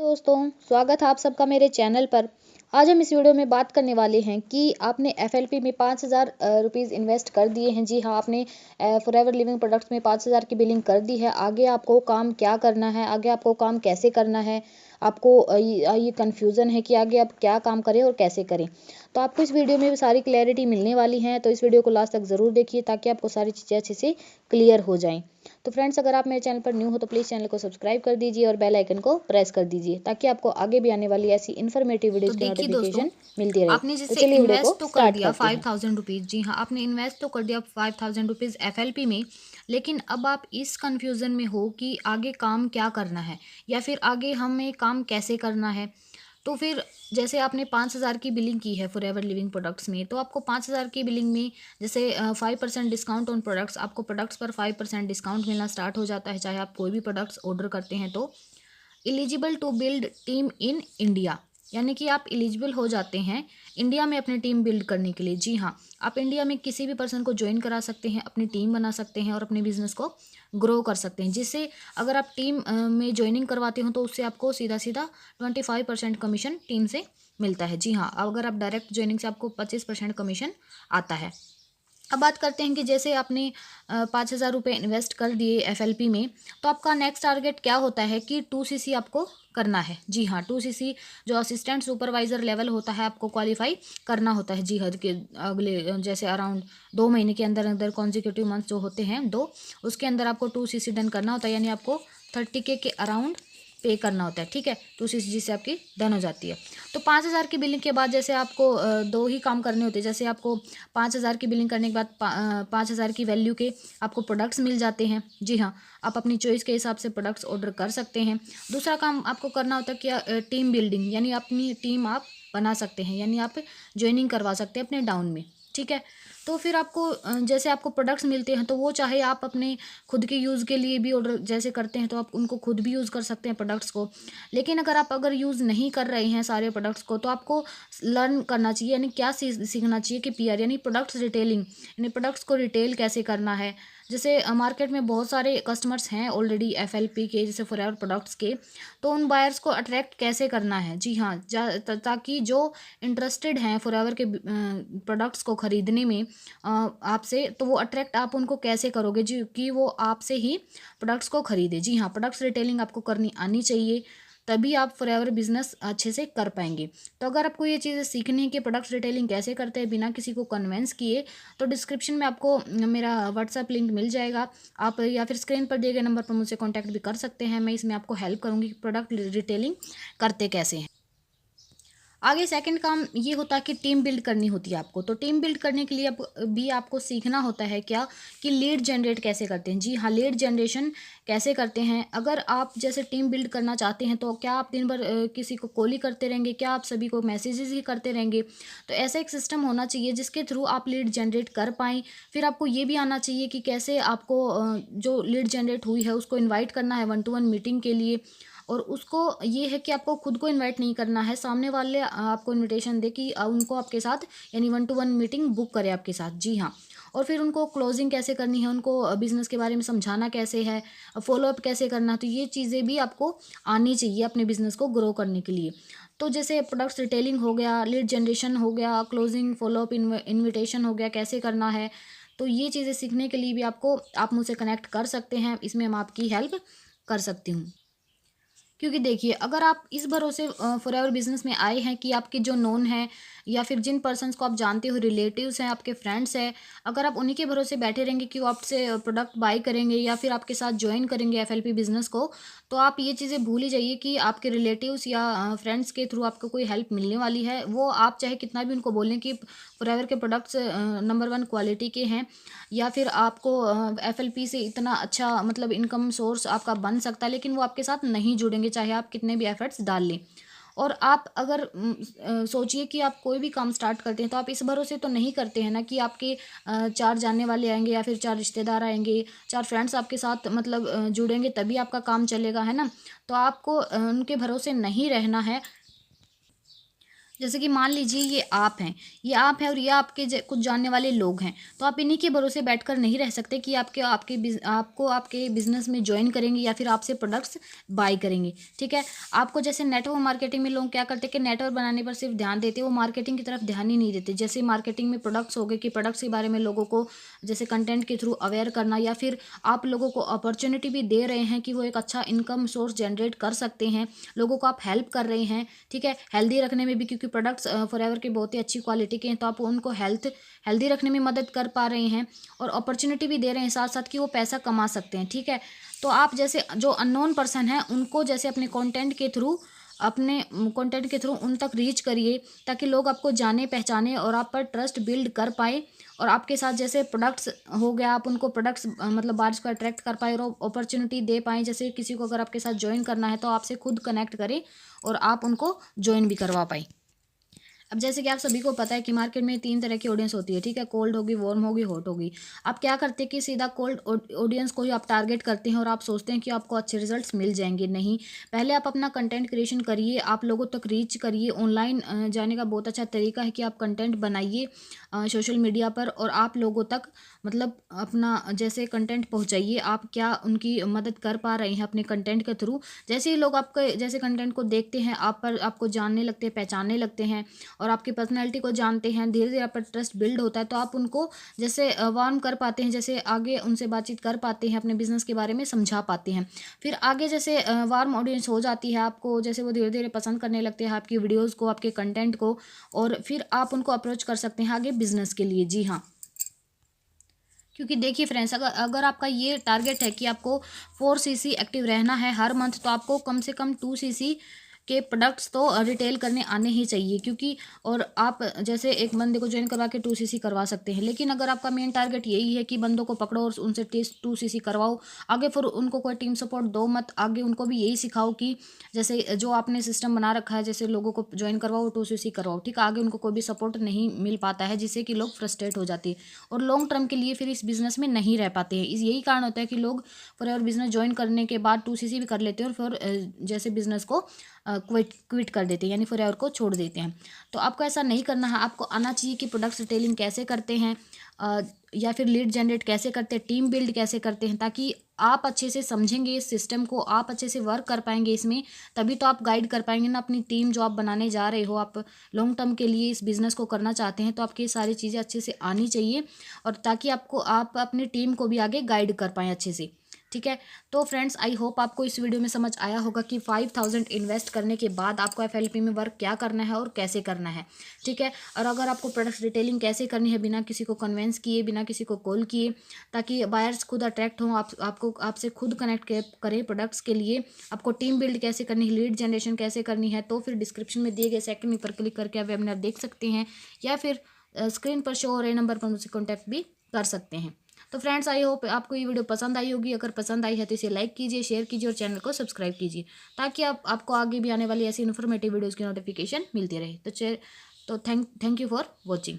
दोस्तों, स्वागत है आप सबका मेरे चैनल पर। आज हम इस वीडियो में बात करने वाले हैं कि आपने एफएलपी में 5,000 रुपीज़ इन्वेस्ट कर दिए हैं। जी हाँ, आपने फॉरएवर लिविंग प्रोडक्ट्स में 5,000 की बिलिंग कर दी है। आगे आपको काम क्या करना है, आगे आपको काम कैसे करना है, आपको ये कन्फ्यूज़न है कि आगे आप क्या काम करें और कैसे करें। तो आपको इस वीडियो में सारी क्लैरिटी मिलने वाली है, तो इस वीडियो को लास्ट तक ज़रूर देखिए ताकि आपको सारी चीज़ें अच्छे से क्लियर हो जाएँ। तो फ्रेंड्स, अगर आप मेरे चैनल पर न्यू हो तो प्लीज़ चैनल को सब्सक्राइब कर दीजिए और बेल आइकन को प्रेस कर दीजिए ताकि आपको आगे भी आने वाली ऐसी इन्फॉर्मेटिव तो वीडियोस की देखिए दोस्तों, नोटिफिकेशन मिलती रहे। आपने तो जैसे चलिए वीडियो को इन्वेस्ट तो कर स्टार्ट दिया करते हैं। 5,000 रुपीज़। जी हाँ, आपने इन्वेस्ट तो कर दिया 5,000 रुपीज़ एफएलपी में। लेकिन अब आप इस कंफ्यूजन में हो कि आगे काम क्या करना है या फिर आगे हमें काम कैसे करना है। तो फिर जैसे आपने 5,000 की बिलिंग की है फॉरएवर लिविंग प्रोडक्ट्स में, तो आपको 5,000 की बिलिंग में जैसे 5% डिस्काउंट ऑन प्रोडक्ट्स, आपको प्रोडक्ट्स पर 5% डिस्काउंट मिलना स्टार्ट हो जाता है, चाहे आप कोई भी प्रोडक्ट्स ऑर्डर करते हैं तो। Eligible to build team in India, यानी कि आप एलिजिबल हो जाते हैं इंडिया में अपनी टीम बिल्ड करने के लिए। जी हाँ, आप इंडिया में किसी भी पर्सन को ज्वाइन करा सकते हैं, अपनी टीम बना सकते हैं और अपने बिजनेस को ग्रो कर सकते हैं। जिससे अगर आप टीम में ज्वाइनिंग करवाते हो तो उससे आपको सीधा सीधा 25% कमीशन टीम से मिलता है। जी हाँ, अगर आप डायरेक्ट ज्वाइनिंग से आपको 25% कमीशन आता है। अब बात करते हैं कि जैसे आपने 5,000 रुपये इन्वेस्ट कर दिए एफएलपी में, तो आपका नेक्स्ट टारगेट क्या होता है कि 2CC आपको करना है। जी हाँ, 2CC जो असिस्टेंट सुपरवाइज़र लेवल होता है आपको क्वालिफाई करना होता है। जी हाँ, कि अगले जैसे अराउंड 2 महीने के अंदर अंदर कॉन्जिक्यूटिव मंथ जो होते हैं दो, उसके अंदर आपको 2CC डन करना होता है, यानी आपको 30K के अराउंड पे करना होता है। ठीक है, 2CC से आपकी डन हो जाती है। तो 5,000 की बिलिंग के बाद जैसे आपको दो ही काम करने होते हैं। जैसे आपको 5,000 की बिलिंग करने के बाद 5,000 की वैल्यू के आपको प्रोडक्ट्स मिल जाते हैं। जी हाँ, आप अपनी चॉइस के हिसाब से प्रोडक्ट्स ऑर्डर कर सकते हैं। दूसरा काम आपको करना होता है क्या, टीम बिल्डिंग, यानी अपनी टीम आप बना सकते हैं, यानी आप ज्वाइनिंग करवा सकते हैं अपने डाउन में। ठीक है, तो फिर आपको जैसे आपको प्रोडक्ट्स मिलते हैं तो वो चाहे आप अपने खुद के यूज़ के लिए भी ऑर्डर जैसे करते हैं तो आप उनको खुद भी यूज़ कर सकते हैं प्रोडक्ट्स को। लेकिन अगर यूज़ नहीं कर रहे हैं सारे प्रोडक्ट्स को, तो आपको लर्न करना चाहिए, यानी क्या सीखना चाहिए कि पीआर यानी प्रोडक्ट्स रिटेलिंग, यानी प्रोडक्ट्स को रिटेल कैसे करना है। जैसे मार्केट में बहुत सारे कस्टमर्स हैं ऑलरेडी एफएलपी के, जैसे फॉरएवर प्रोडक्ट्स के, तो उन बायर्स को अट्रैक्ट कैसे करना है। जी हाँ, ताकि जो इंटरेस्टेड हैं फॉरएवर के प्रोडक्ट्स को ख़रीदने में आपसे, तो वो अट्रैक्ट आप उनको कैसे करोगे जी कि वो आपसे ही प्रोडक्ट्स को खरीदे। जी हाँ, प्रोडक्ट्स रिटेलिंग आपको करनी आनी चाहिए, तभी आप फॉरएवर बिजनेस अच्छे से कर पाएंगे। तो अगर आपको ये चीज़ें सीखनी है कि प्रोडक्ट्स रिटेलिंग कैसे करते हैं बिना किसी को कन्वेंस किए, तो डिस्क्रिप्शन में आपको मेरा व्हाट्सएप लिंक मिल जाएगा। आप या फिर स्क्रीन पर दिए गए नंबर पर मुझसे कॉन्टैक्ट भी कर सकते हैं। मैं इसमें आपको हेल्प करूँगी कि प्रोडक्ट रिटेलिंग करते कैसे हैं। आगे सेकंड काम ये होता है कि टीम बिल्ड करनी होती है आपको। तो टीम बिल्ड करने के लिए भी आपको सीखना होता है क्या, कि लीड जनरेट कैसे करते हैं। जी हाँ, लीड जनरेशन कैसे करते हैं। अगर आप जैसे टीम बिल्ड करना चाहते हैं तो क्या आप दिन भर किसी को कॉल ही करते रहेंगे, क्या आप सभी को मैसेजेस ही करते रहेंगे। तो ऐसा एक सिस्टम होना चाहिए जिसके थ्रू आप लीड जनरेट कर पाएँ। फिर आपको ये भी आना चाहिए कि कैसे आपको जो लीड जनरेट हुई है उसको इन्वाइट करना है 1-to-1 मीटिंग के लिए। और उसको ये है कि आपको खुद को इनवाइट नहीं करना है, सामने वाले आपको इनविटेशन दे कि उनको आपके साथ यानी 1-to-1 मीटिंग बुक करे आपके साथ। जी हाँ, और फिर उनको क्लोजिंग कैसे करनी है, उनको बिजनेस के बारे में समझाना कैसे है, फॉलोअप कैसे करना, तो ये चीज़ें भी आपको आनी चाहिए अपने बिजनेस को ग्रो करने के लिए। तो जैसे प्रोडक्ट्स रिटेलिंग हो गया, लीड जनरेशन हो गया, क्लोजिंग, फॉलोअप, इन्विटेशन हो गया, कैसे करना है। तो ये चीज़ें सीखने के लिए भी आप मुझसे कनेक्ट कर सकते हैं, इसमें हम आपकी हेल्प कर सकती हूँ। क्योंकि देखिए, अगर आप इस भरोसे फॉरएवर बिजनेस में आए हैं कि आपके जो नोन हैं या फिर जिन पर्सन्स को आप जानते हो, रिलेटिव्स हैं, आपके फ्रेंड्स हैं, अगर आप उन्हीं के भरोसे बैठे रहेंगे कि वो आपसे प्रोडक्ट बाय करेंगे या फिर आपके साथ ज्वाइन करेंगे एफएलपी बिजनेस को, तो आप ये चीज़ें भूल ही जाइए कि आपके रिलेटिव्स या फ्रेंड्स के थ्रू आपको कोई हेल्प मिलने वाली है। वो आप चाहे कितना भी उनको बोलें कि फॉरएवर के प्रोडक्ट्स नंबर 1 क्वालिटी के हैं, या फिर आपको एफएलपी से इतना अच्छा मतलब इनकम सोर्स आपका बन सकता है, लेकिन वो आपके साथ नहीं जुड़ेंगे चाहे आप कितने भी एफर्ट्स डाल लें। और आप अगर सोचिए कि आप कोई भी काम स्टार्ट करते हैं तो आप इस भरोसे तो नहीं करते हैं ना कि आपके 4 जानने वाले आएंगे या फिर 4 रिश्तेदार आएंगे, 4 फ्रेंड्स आपके साथ मतलब जुड़ेंगे तभी आपका काम चलेगा, है ना। तो आपको उनके भरोसे नहीं रहना है। जैसे कि मान लीजिए ये आप हैं और ये आपके कुछ जानने वाले लोग हैं, तो आप इन्हीं के भरोसे बैठकर नहीं रह सकते कि आपको आपके बिजनेस में ज्वाइन करेंगे या फिर आपसे प्रोडक्ट्स बाय करेंगे। ठीक है, आपको जैसे नेटवर्क मार्केटिंग में लोग क्या करते हैं कि नेटवर्क बनाने पर सिर्फ ध्यान देते हैं, वो मार्केटिंग की तरफ ध्यान ही नहीं देते। जैसे मार्केटिंग में प्रोडक्ट्स हो गए कि प्रोडक्ट्स के बारे में लोगों को जैसे कंटेंट के थ्रू अवेयर करना, या फिर आप लोगों को अपॉर्चुनिटी भी दे रहे हैं कि वो एक अच्छा इनकम सोर्स जनरेट कर सकते हैं, लोगों को आप हेल्प कर रहे हैं। ठीक है, हेल्दी रखने में भी, क्योंकि प्रोडक्ट्स फॉरएवर के बहुत ही अच्छी क्वालिटी के हैं, तो आप उनको हेल्दी रखने में मदद कर पा रहे हैं और अपॉर्चुनिटी भी दे रहे हैं साथ साथ कि वो पैसा कमा सकते हैं। ठीक है, तो आप जैसे जो अननोन पर्सन है उनको जैसे अपने कंटेंट के थ्रू उन तक रीच करिए, ताकि लोग आपको जाने पहचाने और आप पर ट्रस्ट बिल्ड कर पाए, और आपके साथ जैसे प्रोडक्ट्स हो गया, आप उनको प्रोडक्ट्स मतलब बायर्स को अट्रैक्ट कर पाए और अपॉर्चुनिटी दे पाएँ। जैसे किसी को अगर आपके साथ ज्वाइन करना है तो आपसे खुद कनेक्ट करें और आप उनको ज्वाइन भी करवा पाएँ। अब जैसे कि आप सभी को पता है कि मार्केट में 3 तरह की ऑडियंस होती है। ठीक है, कोल्ड होगी, वार्म होगी, हॉट होगी। आप क्या करते हैं कि सीधा कोल्ड ऑडियंस को ही आप टारगेट करते हैं और आप सोचते हैं कि आपको अच्छे रिजल्ट्स मिल जाएंगे। नहीं, पहले आप अपना कंटेंट क्रिएशन करिए, आप लोगों तक रीच करिए। ऑनलाइन जाने का बहुत अच्छा तरीका है कि आप कंटेंट बनाइए सोशल मीडिया पर, और आप लोगों तक मतलब अपना जैसे कंटेंट पहुंचाइए, आप क्या उनकी मदद कर पा रहे हैं अपने कंटेंट के थ्रू। जैसे ही लोग आपके जैसे कंटेंट को देखते हैं, आपको जानने लगते हैं, पहचानने लगते हैं और आपकी पर्सनैलिटी को जानते हैं, धीरे धीरे आप पर ट्रस्ट बिल्ड होता है, तो आप उनको जैसे वार्म कर पाते हैं, जैसे आगे उनसे बातचीत कर पाते हैं, अपने बिजनेस के बारे में समझा पाते हैं। फिर आगे जैसे वार्म ऑडियंस हो जाती है आपको, जैसे वो धीरे धीरे पसंद करने लगते हैं आपकी वीडियोज़ को, आपके कंटेंट को, और फिर आप उनको अप्रोच कर सकते हैं आगे बिजनेस के लिए। जी हाँ, क्योंकि देखिए फ्रेंड्स, अगर अगर आपका ये टारगेट है कि आपको 4 cc एक्टिव रहना है हर मंथ, तो आपको कम से कम 2 cc के प्रोडक्ट्स तो रिटेल करने आने ही चाहिए। क्योंकि और आप जैसे एक बंदे को ज्वाइन करवा के 2 cc करवा सकते हैं, लेकिन अगर आपका मेन टारगेट यही है कि बंदों को पकड़ो और उनसे 2 cc करवाओ, आगे फिर उनको कोई टीम सपोर्ट दो मत, आगे उनको भी यही सिखाओ कि जैसे जो आपने सिस्टम बना रखा है, जैसे लोगों को ज्वाइन करवाओ 2 cc करवाओ। ठीक है, आगे उनको कोई भी सपोर्ट नहीं मिल पाता है, जिससे कि लोग फ्रस्ट्रेट हो जाते हैं और लॉन्ग टर्म के लिए फिर इस बिज़नेस में नहीं रह पाते हैं। इस यही कारण होता है कि लोग फॉरएवर बिज़नेस ज्वाइन करने के बाद 2 cc भी कर लेते हैं और फिर जैसे बिज़नेस को क्विट कर देते हैं, यानी फॉरएवर को छोड़ देते हैं। तो आपको ऐसा नहीं करना है, आपको आना चाहिए कि प्रोडक्ट रिटेलिंग कैसे करते हैं, या फिर लीड जनरेट कैसे करते हैं, टीम बिल्ड कैसे करते हैं, ताकि आप अच्छे से समझेंगे इस सिस्टम को, आप अच्छे से वर्क कर पाएंगे इसमें, तभी तो आप गाइड कर पाएंगे ना अपनी टीम जो आप बनाने जा रहे हो। आप लॉन्ग टर्म के लिए इस बिज़नेस को करना चाहते हैं, तो आपकी ये सारी चीज़ें अच्छे से आनी चाहिए, और ताकि आप अपनी टीम को भी आगे गाइड कर पाएँ अच्छे से। ठीक है, तो फ्रेंड्स आई होप आपको इस वीडियो में समझ आया होगा कि 5000 इन्वेस्ट करने के बाद आपको एफएलपी में वर्क क्या करना है और कैसे करना है। ठीक है, और अगर आपको प्रोडक्ट डिटेलिंग कैसे करनी है बिना किसी को कन्वेंस किए, बिना किसी को कॉल किए, ताकि बायर्स खुद अट्रैक्ट हों, आपसे खुद कनेक्ट करें प्रोडक्ट्स के लिए, आपको टीम बिल्ड कैसे करनी है, लीड जनरेशन कैसे करनी है, तो फिर डिस्क्रिप्शन में दिए गए सेकंड लिंक पर क्लिक करके आप वेबिनार देख सकते हैं, या फिर स्क्रीन पर शो हो रहे नंबर पर मुझसे कॉन्टैक्ट भी कर सकते हैं। तो फ्रेंड्स आई होप आपको ये वीडियो पसंद आई होगी। अगर पसंद आई है तो इसे लाइक कीजिए, शेयर कीजिए और चैनल को सब्सक्राइब कीजिए, ताकि आपको आगे भी आने वाली ऐसी इन्फॉर्मेटिव वीडियोज़ की नोटिफिकेशन मिलती रहे। तो थैंक यू फॉर वॉचिंग।